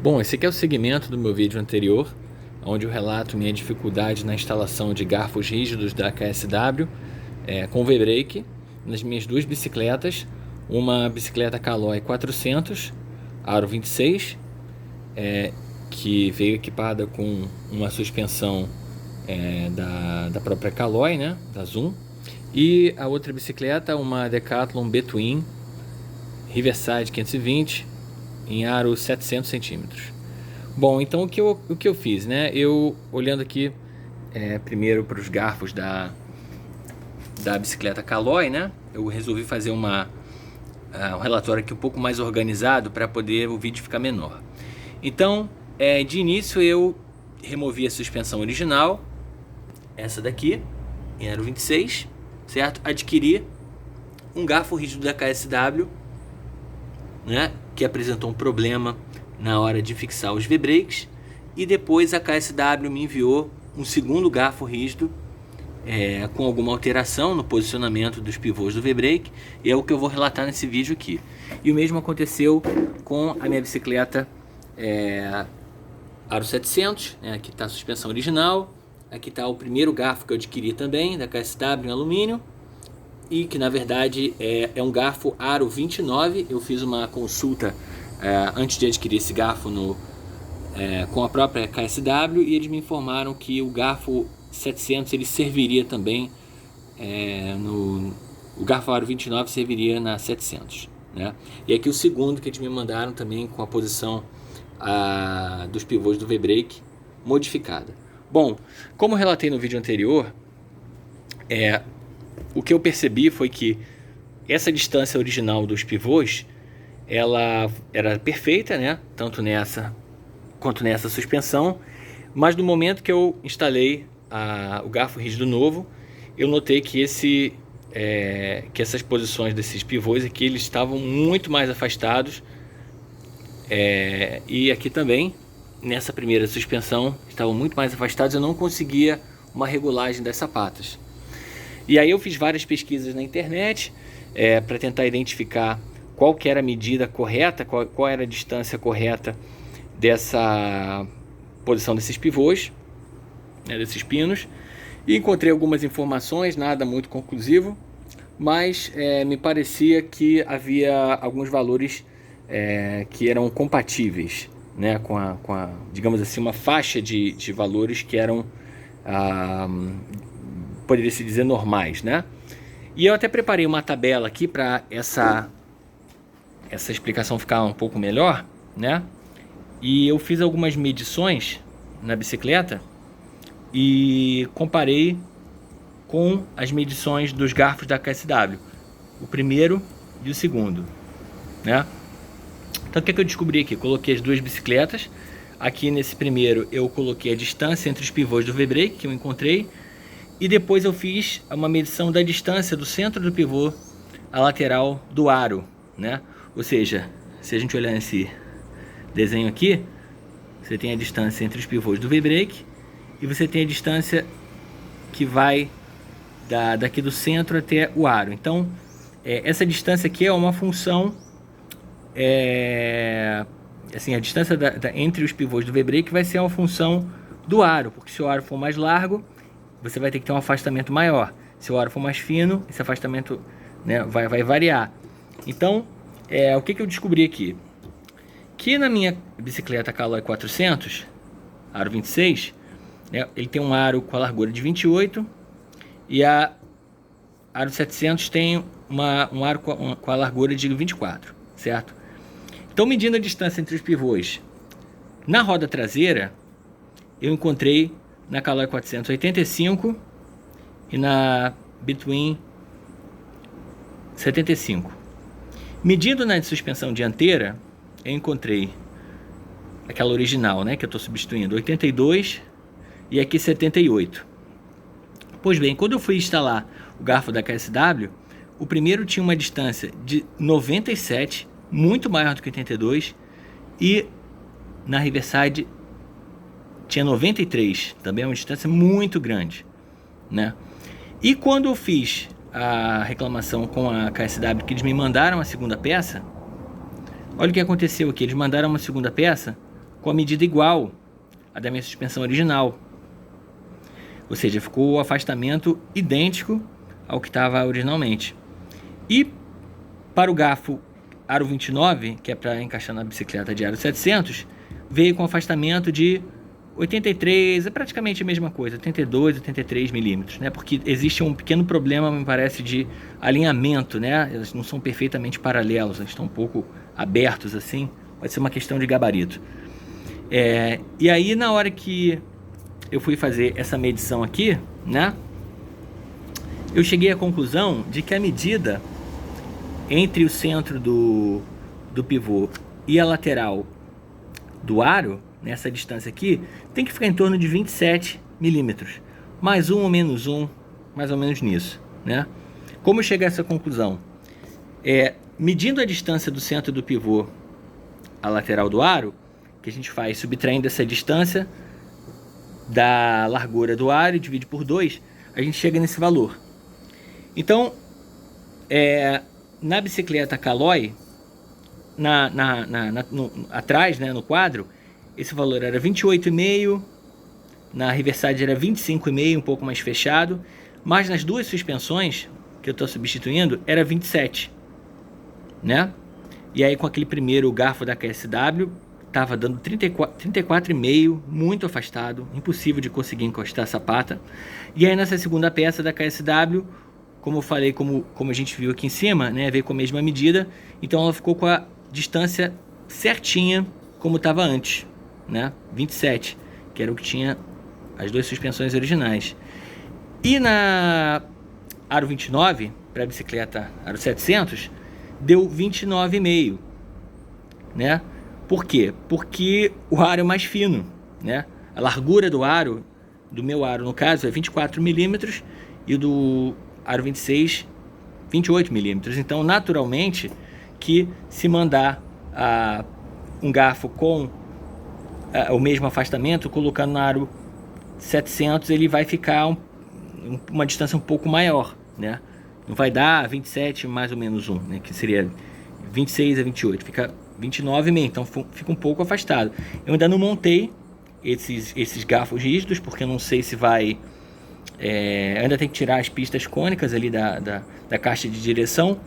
Bom, esse aqui é o segmento do meu vídeo anterior, onde eu relato minha dificuldade na instalação de garfos rígidos da KSW com V-Brake nas minhas duas bicicletas, uma bicicleta Caloi 400, aro 26, que veio equipada com uma suspensão da própria Caloi, né, da Zoom, e a outra bicicleta, uma Decathlon B-Twin Riverside 520, em aro 700 centímetros. Bom, então o que eu fiz, né? Eu, olhando aqui primeiro para os garfos da bicicleta Caloi, né? Eu resolvi fazer um relatório aqui um pouco mais organizado para poder o vídeo ficar menor. Então, de início eu removi a suspensão original, essa daqui, em aro 26, certo? Adquiri um garfo rígido da KSW, né, que apresentou um problema na hora de fixar os V-Brakes, e depois a KSW me enviou um segundo garfo rígido com alguma alteração no posicionamento dos pivôs do V-Brake, e é o que eu vou relatar nesse vídeo aqui. E o mesmo aconteceu com a minha bicicleta aro 700, né, aqui está a suspensão original, aqui está o primeiro garfo que eu adquiri também, da KSW em alumínio, e que na verdade é um garfo aro 29. Eu fiz uma consulta antes de adquirir esse garfo com a própria KSW, e eles me informaram que o garfo 700 ele serviria também o garfo aro 29 serviria na 700, né? E aqui o segundo que eles me mandaram também com a posição dos pivôs do V-Brake modificada. Bom, como relatei no vídeo anterior, o que eu percebi foi que essa distância original dos pivôs, ela era perfeita, né? Tanto nessa quanto nessa suspensão, mas no momento que eu instalei o garfo rígido novo, eu notei que essas posições desses pivôs aqui, eles estavam muito mais afastados, e aqui também, nessa primeira suspensão, estavam muito mais afastados. Eu não conseguia uma regulagem das sapatas. E aí eu fiz várias pesquisas na internet para tentar identificar qual que era a medida correta, qual era a distância correta dessa posição desses pivôs, né, desses pinos, e encontrei algumas informações, nada muito conclusivo, mas me parecia que havia alguns valores que eram compatíveis, né, com a, digamos assim, uma faixa de valores que eram poderia se dizer normais, né? E eu até preparei uma tabela aqui para essa explicação ficar um pouco melhor, né? E eu fiz algumas medições na bicicleta e comparei com as medições dos garfos da KSW, o primeiro e o segundo, né? Então o que eu descobri aqui? Coloquei as duas bicicletas. Aqui nesse primeiro eu coloquei a distância entre os pivôs do V-Brake que eu encontrei, e depois eu fiz uma medição da distância do centro do pivô à lateral do aro, né? Ou seja, se a gente olhar nesse desenho aqui, você tem a distância entre os pivôs do V-Brake e você tem a distância que vai daqui do centro até o aro. Então, essa distância aqui é uma função, assim, a distância entre os pivôs do V-Brake vai ser uma função do aro, porque se o aro for mais largo, você vai ter que ter um afastamento maior. Se o aro for mais fino, esse afastamento, né, vai variar. Então, o que eu descobri aqui? Que na minha bicicleta Caloi 400, aro 26, né, ele tem um aro com a largura de 28, e a aro 700 tem um aro com a largura de 24, certo? Então, medindo a distância entre os pivôs na roda traseira, eu encontrei na Caloi 485 e na B-Twin 75. Medindo na suspensão dianteira, eu encontrei aquela original, né, que eu estou substituindo, 82, e aqui 78. Pois bem, quando eu fui instalar o garfo da KSW, o primeiro tinha uma distância de 97, muito maior do que 82, e na Riverside tinha 93, também é uma distância muito grande, né? E quando eu fiz a reclamação com a KSW, que eles me mandaram a segunda peça, olha o que aconteceu aqui. Eles mandaram uma segunda peça com a medida igual à da minha suspensão original. Ou seja, ficou o afastamento idêntico ao que estava originalmente. E para o garfo aro 29, que é para encaixar na bicicleta de aro 700, veio com afastamento de 83, é praticamente a mesma coisa, 82, 83 milímetros, né? Porque existe um pequeno problema, me parece, de alinhamento, né? Elas não são perfeitamente paralelos, elas estão um pouco abertos assim, pode ser uma questão de gabarito. E aí, na hora que eu fui fazer essa medição aqui, né? Eu cheguei à conclusão de que a medida entre o centro do pivô e a lateral do aro, nessa distância aqui, tem que ficar em torno de 27 milímetros. Mais um ou menos um, mais ou menos nisso, né? Como eu cheguei a essa conclusão? Medindo a distância do centro do pivô à lateral do aro, que a gente faz subtraindo essa distância da largura do aro e divide por 2, a gente chega nesse valor. Então, na bicicleta Caloi, atrás, né, no quadro, esse valor era 28,5, na Riverside era 25,5, um pouco mais fechado, mas nas duas suspensões que eu estou substituindo era 27, né? E aí com aquele primeiro garfo da KSW estava dando 34,5, muito afastado, impossível de conseguir encostar a sapata. E aí nessa segunda peça da KSW, como eu falei, como a gente viu aqui em cima, né, veio com a mesma medida, então ela ficou com a distância certinha como estava antes, né, 27, que era o que tinha as duas suspensões originais. E na aro 29, para a bicicleta aro 700, deu 29,5, né? Por quê? Porque o aro é mais fino, né? A largura do aro, do meu aro no caso, é 24 milímetros e o do aro 26, 28 milímetros. Então, naturalmente, que se mandar um garfo com o mesmo afastamento, colocando no aro 700, ele vai ficar uma distância um pouco maior, né? Não vai dar 27 mais ou menos 1, né? Que seria 26 a 28, fica 29,5, então fica um pouco afastado. Eu ainda não montei esses garfos rígidos, porque eu não sei se vai... ainda tem que tirar as pistas cônicas ali da caixa de direção.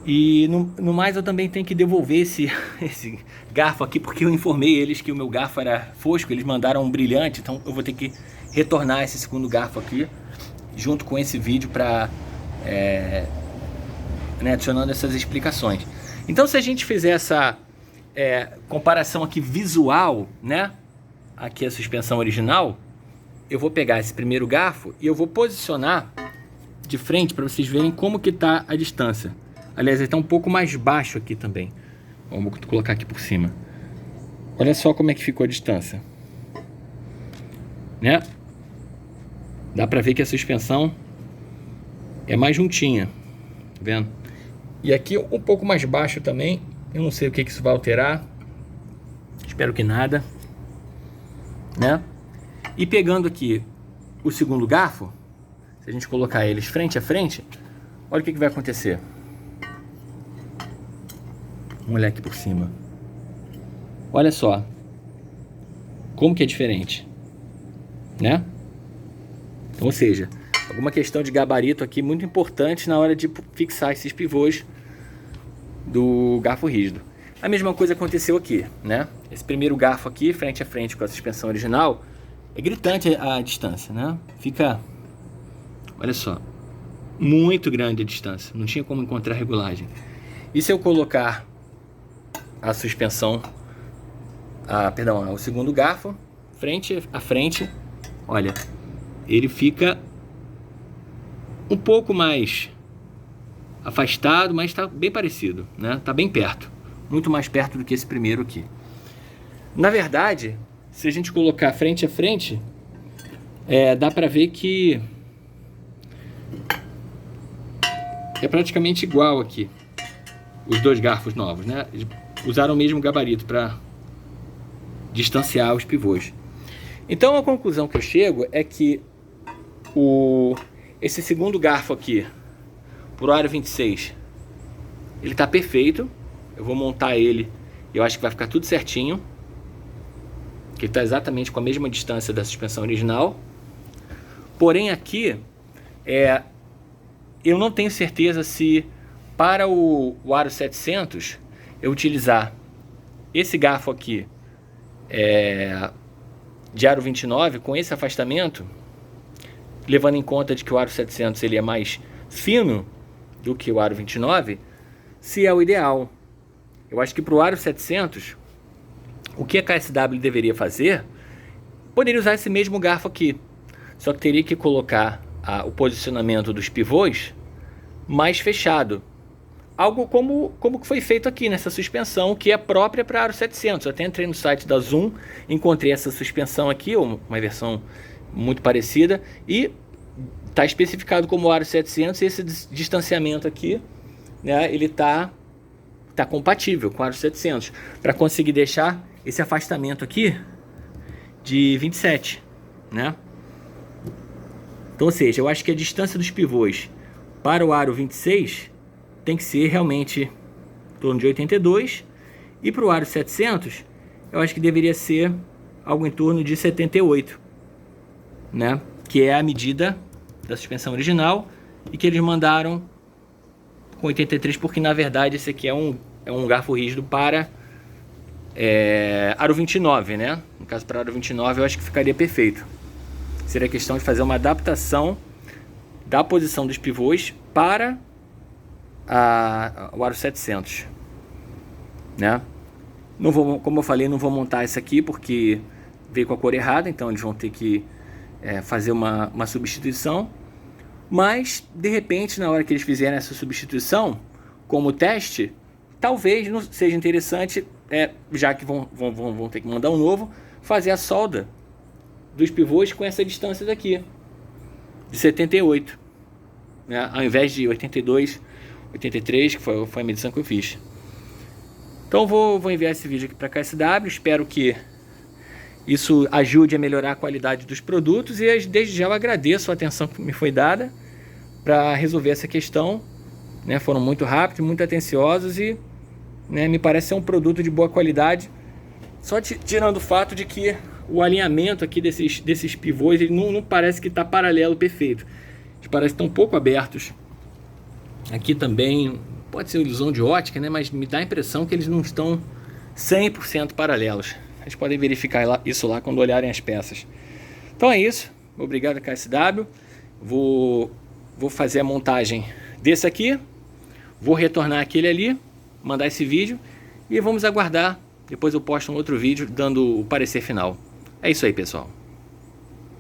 E no mais eu também tenho que devolver esse garfo aqui, porque eu informei eles que o meu garfo era fosco, eles mandaram um brilhante, então eu vou ter que retornar esse segundo garfo aqui, junto com esse vídeo para né, adicionando essas explicações. Então se a gente fizer essa comparação aqui visual, né, aqui a suspensão original, eu vou pegar esse primeiro garfo e eu vou posicionar de frente para vocês verem como que está a distância. Aliás, ele está um pouco mais baixo aqui também. Vamos colocar aqui por cima. Olha só como é que ficou a distância, né? Dá para ver que a suspensão é mais juntinha, tá vendo? E aqui um pouco mais baixo também. Eu não sei o que isso vai alterar. Espero que nada, né? E pegando aqui o segundo garfo, se a gente colocar eles frente a frente, olha o que vai acontecer. Vamos olhar aqui por cima. Olha só como que é diferente, né? Então, ou seja, alguma questão de gabarito aqui muito importante na hora de fixar esses pivôs do garfo rígido. A mesma coisa aconteceu aqui, né? Esse primeiro garfo aqui, frente a frente com a suspensão original, é gritante a distância, né? Fica, olha só, muito grande a distância. Não tinha como encontrar regulagem. E se eu colocar a suspensão, o segundo garfo, frente a frente, olha, ele fica um pouco mais afastado, mas está bem parecido, né? Está bem perto, muito mais perto do que esse primeiro aqui. Na verdade, se a gente colocar frente a frente, dá para ver que é praticamente igual aqui, os dois garfos novos, né? Eles usaram o mesmo gabarito para distanciar os pivôs. Então a conclusão que eu chego é que esse segundo garfo aqui, por aro 26, ele está perfeito. Eu vou montar ele e eu acho que vai ficar tudo certinho, que está exatamente com a mesma distância da suspensão original. Porém aqui, eu não tenho certeza se para o aro 700 eu utilizar esse garfo aqui de aro 29 com esse afastamento, levando em conta de que o aro 700 ele é mais fino do que o aro 29, se é o ideal. Eu acho que para o aro 700, o que a KSW deveria fazer, poderia usar esse mesmo garfo aqui, só que teria que colocar o posicionamento dos pivôs mais fechado. Algo como que foi feito aqui nessa suspensão, que é própria para aro 700. Eu até entrei no site da Zoom, encontrei essa suspensão aqui, uma versão muito parecida, e está especificado como aro 700, e esse distanciamento aqui, né, ele tá compatível com o aro 700, para conseguir deixar esse afastamento aqui de 27, né? Então, ou seja, eu acho que a distância dos pivôs para o aro 26 tem que ser realmente em torno de 82, e para o aro 700 eu acho que deveria ser algo em torno de 78, né? Que é a medida da suspensão original e que eles mandaram com 83, porque na verdade esse aqui é um garfo rígido para aro 29, né? No caso, para aro 29 eu acho que ficaria perfeito. Seria questão de fazer uma adaptação da posição dos pivôs para o aro 700, né? Não vou, como eu falei, não vou montar esse aqui porque veio com a cor errada, então eles vão ter que fazer uma substituição. Mas de repente, na hora que eles fizerem essa substituição como teste, talvez não seja interessante, já que vão ter que mandar um novo, fazer a solda dos pivôs com essa distância daqui de 78, né? Ao invés de 82, 83, que foi a medição que eu fiz. Então vou enviar esse vídeo aqui para a KSW. Espero que isso ajude a melhorar a qualidade dos produtos, e desde já eu agradeço a atenção que me foi dada para resolver essa questão, né? Foram muito rápidos, muito atenciosos, e, né, me parece ser um produto de boa qualidade, só tirando o fato de que o alinhamento aqui desses pivôs, ele não parece que está paralelo perfeito. Eles parecem que estão um pouco abertos. Aqui também pode ser ilusão de ótica, né? Mas me dá a impressão que eles não estão 100% paralelos. Vocês podem verificar isso lá quando olharem as peças. Então é isso. Obrigado, KSW. Vou fazer a montagem desse aqui. Vou retornar aquele ali, mandar esse vídeo, e vamos aguardar. Depois eu posto um outro vídeo dando o parecer final. É isso aí, pessoal.